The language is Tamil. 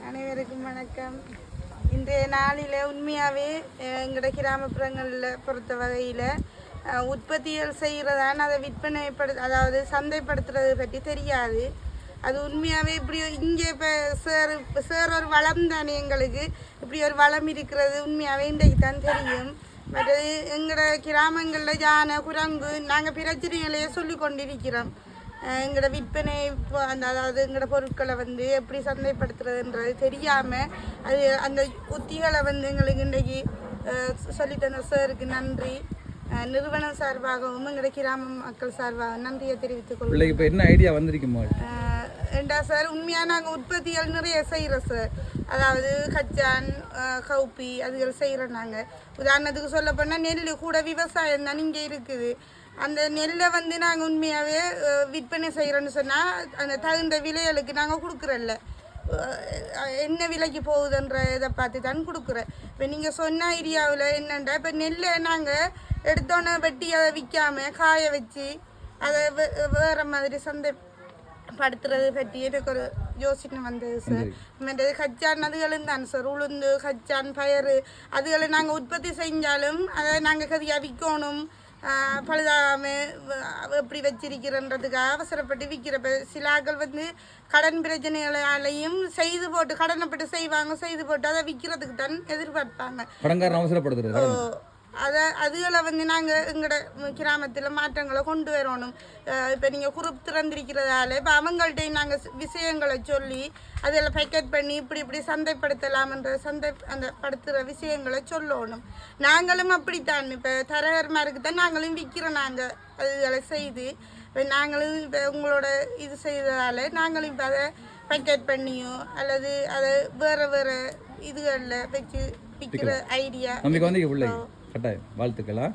அனைவருக்கும் வணக்கம். இன்றைய நாளில் உண்மையாகவே எங்களோட கிராமப்புறங்களில் பொறுத்த வகையில் உற்பத்திகள் செய்கிறதான் அதை அதாவது சந்தைப்படுத்துறது பற்றி தெரியாது. அது உண்மையாகவே இப்படி இங்கே இப்போ சேர் ஒரு வளம் தானே எங்களுக்கு இப்படி ஒரு வளம் இருக்கிறது உண்மையாகவே இன்றைக்கு தான் தெரியும். மற்றது எங்களோட கிராமங்களில் யானை குரங்கு நாங்கள் பிரச்சனைகளையே சொல்லி கொண்டிருக்கிறோம். எங்களோட விற்பனை இப்போ அதாவது எங்களோட பொருட்களை எப்படி சந்தைப்படுத்துறதுன்றது தெரியாமல் அது அந்த உத்திகளை எங்களுக்கு இன்றைக்கு சொல்லித்தந்த சாருக்கு நன்றி. நிறுவனம் சார்பாகவும் எங்களோட கிராம மக்கள் சார்பாக நன்றியை தெரிவித்துக் கொள்வோம். இப்போ என்ன ஐடியா வந்திருக்குமா ஏண்டா சார், உண்மையாக நாங்கள் உற்பத்திகள் நிறைய செய்கிறோம் சார். அதாவது கச்சான் கவுப்பி அதுகள் செய்கிறோம். நாங்கள் உதாரணத்துக்கு சொல்ல போனால் நெல் கூட விவசாயம் தான் இங்கே இருக்குது. அந்த நெல்லை நாங்கள் உண்மையாகவே விற்பனை செய்கிறோன்னு சொன்னால் அந்த தகுந்த விலைகளுக்கு நாங்கள் கொடுக்குறோல்ல, என்ன விலைக்கு போகுதுன்ற இதை பார்த்து தான் கொடுக்குறோம். இப்போ நீங்கள் சொன்ன ஏரியாவில் என்னென்னா இப்போ நெல்லை நாங்கள் எடுத்தோன்னே வெட்டி அதை விற்காமல் காய வச்சு அதை வேறு மாதிரி சந்தைப்படுத்துறது பற்றி எனக்கு ஒரு யோசனை வந்தது சார். மற்றது கச்சான் அதுகளும் தான் சார், உளுந்து கச்சான் பயறு அதுகளை நாங்கள் உற்பத்தி செஞ்சாலும் அதை நாங்கள் கதியாக விற்கணும், பழுதாகாமல் எப்படி வச்சிருக்கிறன்றதுக்காக அவசரப்பட்டு விற்கிறப்ப சிலாக்கள் கடன் பிரச்சனைகளாலையும் செய்து போட்டு கடனைப்பட்டு செய்வாங்க, செய்து போட்டு அதை விற்கிறதுக்கு தான் எதிர்பார்ப்பாங்க. அதுகளை நாங்கள் எங்களோட கிராமத்தில் மாற்றங்களை கொண்டு வரணும். இப்போ நீங்கள் குரூப் திறந்திருக்கிறதால இப்போ அவங்கள்ட்டையும் நாங்கள் விஷயங்களை சொல்லி அதில் பேக்கெட் பண்ணி இப்படி சந்தைப்படுத்தலாம்ன்ற அந்த படுத்துகிற விஷயங்களை சொல்லணும். நாங்களும் அப்படித்தான் இப்போ தரகர்மாருக்கு தான் நாங்களும் விற்கிறோம். நாங்கள் அதுகளை செய்து இப்போ நாங்களும் இப்போ உங்களோட இது செய்ததால் நாங்களும் இப்போ அதை பேக்கெட் பண்ணியோ அல்லது அதை வேறு இதுகளில் வச்சு விற்கிற ஐடியா கட்டாயம் வாழ்த்துக்கலாம்.